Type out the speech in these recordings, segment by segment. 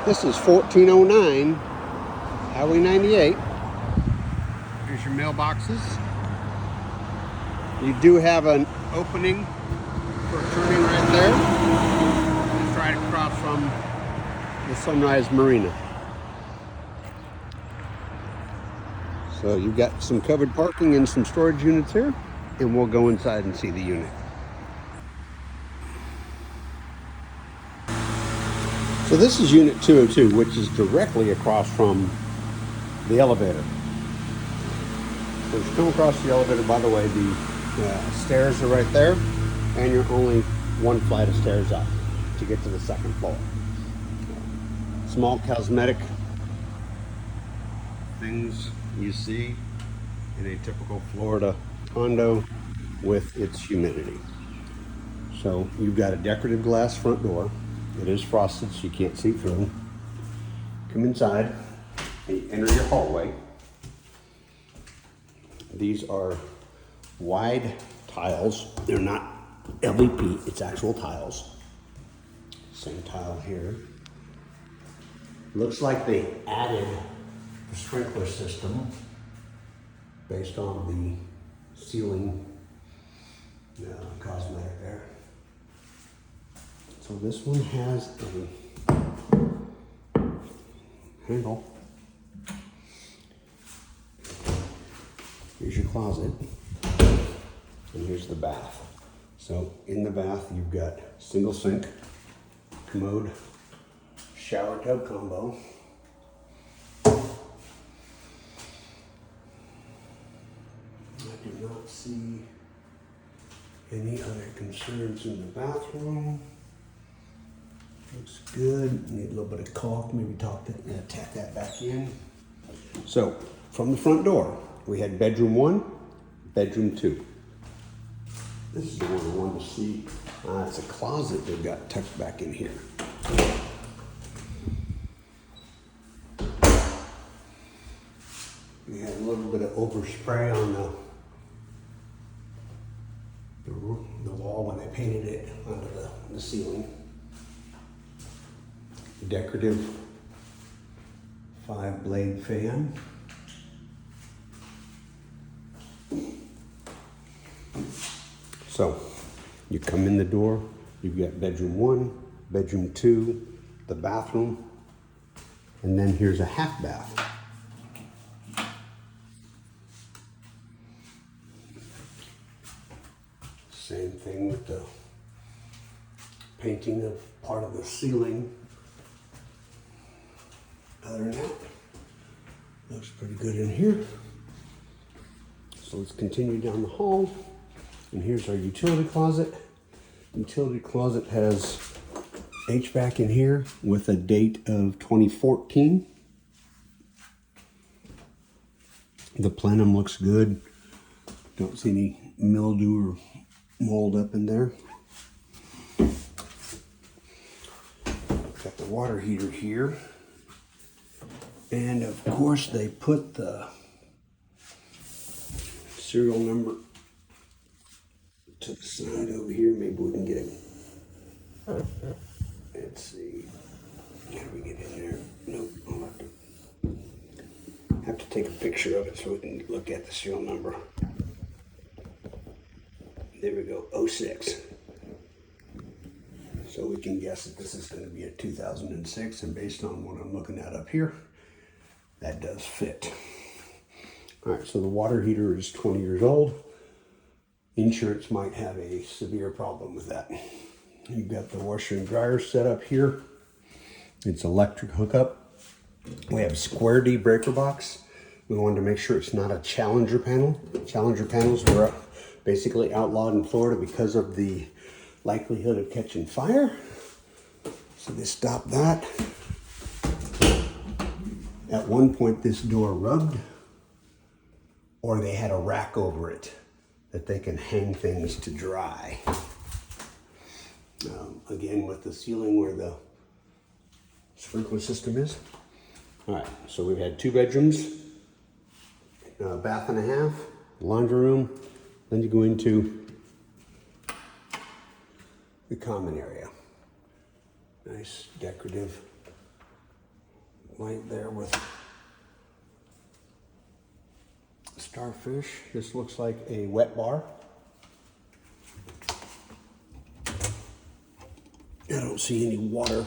This is 1409 Highway 98. Here's your mailboxes. You do have an opening for turning right there. It's right across from the Sunrise Marina. So you've got some covered parking and some storage units here, and we'll go inside and see the unit. So this is unit 202, which is directly across from the elevator. So as you come across the elevator, by the way, the stairs are right there, and you're only one flight of stairs up to get to the second floor. Small cosmetic things you see in a typical Florida condo with its humidity. So you've got a decorative glass front door. It is frosted, so you can't see through. Come inside and you enter your hallway. These are wide tiles. They're not LVP, it's actual tiles. Same tile here. Looks like they added the sprinkler system based on the ceiling cosmetic there. So this one has a handle. Here's your closet, and here's the bath. So in the bath, you've got single sink, commode, shower tub combo. I do not see any other concerns in the bathroom. Looks good. Need a little bit of caulk, maybe tack that back in. So from the front door, we had bedroom 1, bedroom 2. This is the one I wanted to see. It's a closet they've got tucked back in here. We had a little bit of overspray on the wall when they painted it under the ceiling. Decorative 5-blade fan. So you come in the door, you've got bedroom 1, bedroom 2, the bathroom, and then here's a half bath. Same thing with the painting of part of the ceiling. Other than that, looks pretty good in here. So let's continue down the hall. And here's our utility closet. Utility closet has HVAC in here with a date of 2014. The plenum looks good. Don't see any mildew or mold up in there. Got the water heater here. And of course they put the serial number to the side over here. Maybe we can get it. Let's see. How do we get in there? Nope. I'll have to take a picture of it so we can look at the serial number. There we go. 06. So we can guess that this is going to be a 2006, and based on what I'm looking at up here, that does fit. All right, so the water heater is 20 years old. Insurance might have a severe problem with that. You've got the washer and dryer set up here. It's electric hookup. We have square D breaker box. We wanted to make sure it's not a Challenger panel. Challenger panels were basically outlawed in Florida because of the likelihood of catching fire. So they stopped that. At one point, this door rubbed, or they had a rack over it that they can hang things to dry. Again, with the ceiling where the sprinkler system is. All right, so we've had 2 bedrooms, bath and a half, laundry room, then you go into the common area. Nice decorative light there with starfish. This looks like a wet bar. I don't see any water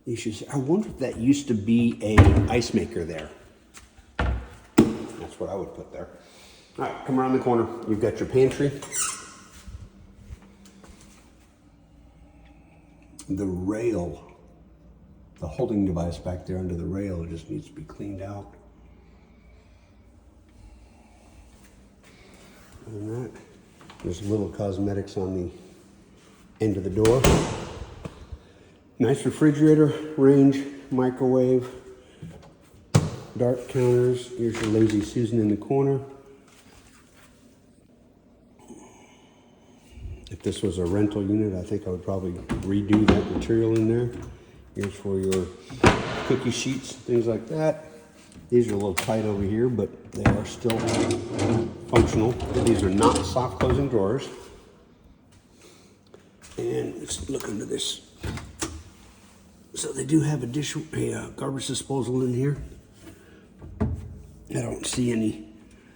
issues. I wonder if that used to be a ice maker there. That's what I would put there. All right, come around the corner. You've got your pantry. The rail, the holding device back there under the rail, it just needs to be cleaned out. Other than that, there's little cosmetics on the end of the door. Nice refrigerator, range, microwave, dark counters. Here's your Lazy Susan in the corner. If this was a rental unit, I think I would probably redo that material in there. Here's for your cookie sheets, things like that. These are a little tight over here, but they are still functional. These are not soft closing drawers. And let's look under this. So they do have a garbage disposal in here. I don't see any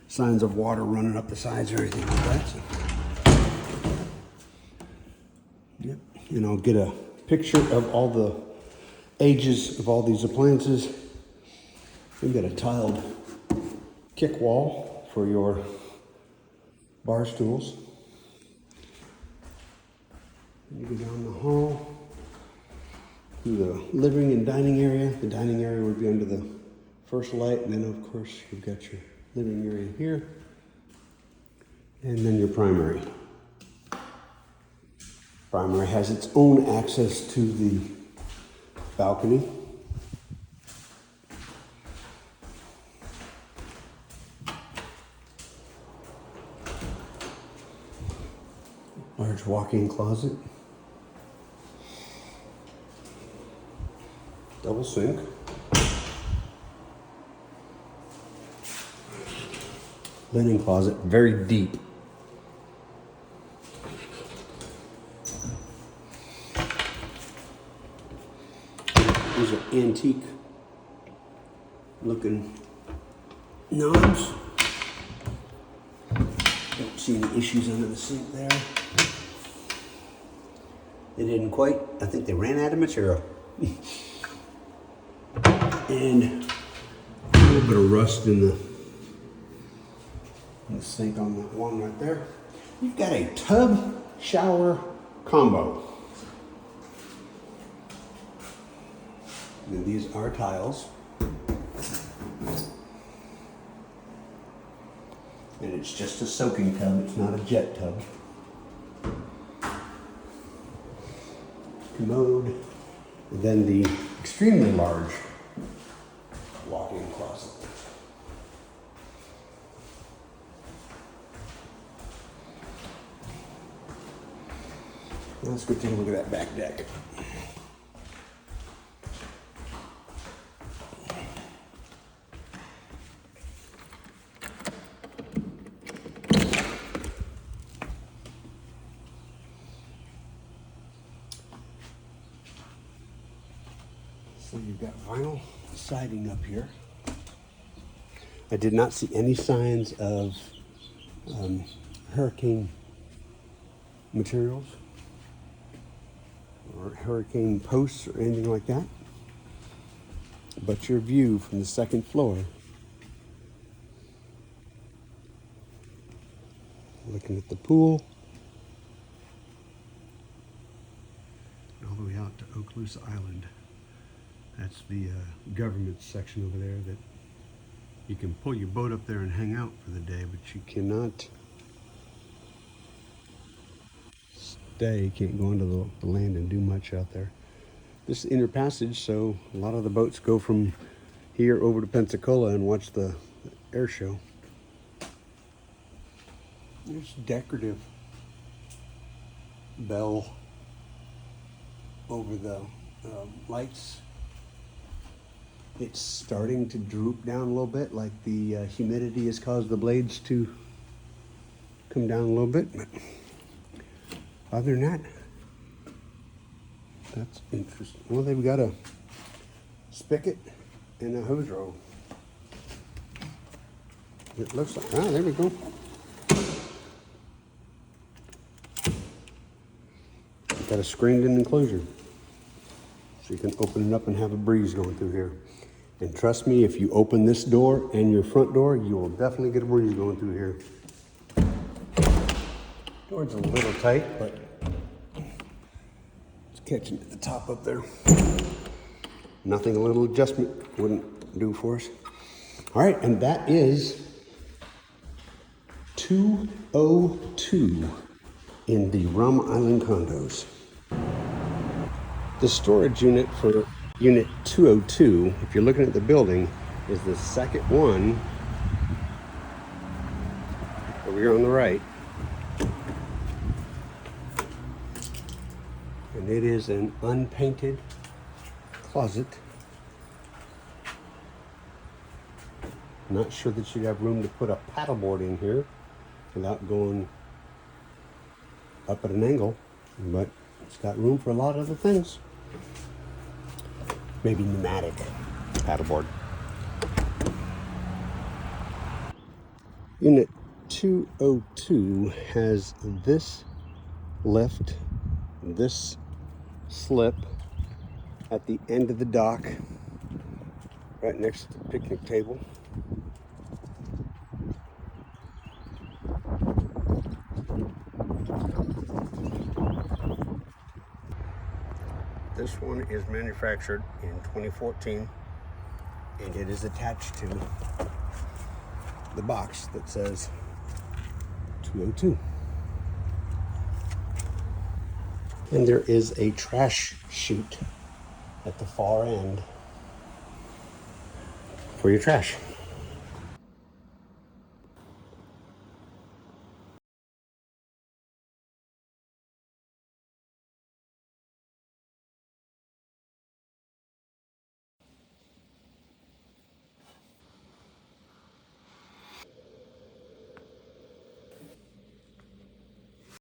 signs of water running up the sides or anything like that. So. Yep. And I'll get a picture of all the ages of all these appliances. We've got a tiled kick wall for your bar stools. You go down the hall to the living and dining area. The dining area would be under the first light, and then of course you've got your living area here, and then your primary. Primary has its own access to the balcony. Large walk-in closet. Double sink. Linen closet, very deep. These are antique looking knobs. Don't see any issues under the sink there. They didn't quite, I think they ran out of material. And a little bit of rust in the sink on that one right there. You've got a tub shower combo. And these are tiles. And it's just a soaking tub, it's not a jet tub. Commode, and then the extremely large walk-in closet. Let's go take a look at that back deck. So you've got vinyl siding up here. I did not see any signs of hurricane materials or hurricane posts or anything like that. But your view from the second floor, looking at the pool, all the way out to Okaloosa Island. That's the government section over there that you can pull your boat up there and hang out for the day, but you cannot stay. You can't go onto the land and do much out there. This is inner passage, so a lot of the boats go from here over to Pensacola and watch the air show. There's decorative bell over the lights. It's starting to droop down a little bit, like the humidity has caused the blades to come down a little bit. But other than that, that's interesting. Well, they've got a spigot in a hose row. It looks like, ah, there we go. Got a screened-in enclosure, so you can open it up and have a breeze going through here. And trust me, if you open this door and your front door, you will definitely get a breeze going through here. Door's a little tight, but it's catching at the top up there. Nothing a little adjustment wouldn't do for us. All right, and that is 202 in the Rum Island condos. The storage unit for unit 202, if you're looking at the building, is the second one over here on the right. And it is an unpainted closet. Not sure that you'd have room to put a paddleboard in here without going up at an angle, but it's got room for a lot of other things. Maybe pneumatic paddleboard. Unit 202 has this lift, this slip at the end of the dock, right next to the picnic table. This one is manufactured in 2014, and it is attached to the box that says 202. And there is a trash chute at the far end for your trash.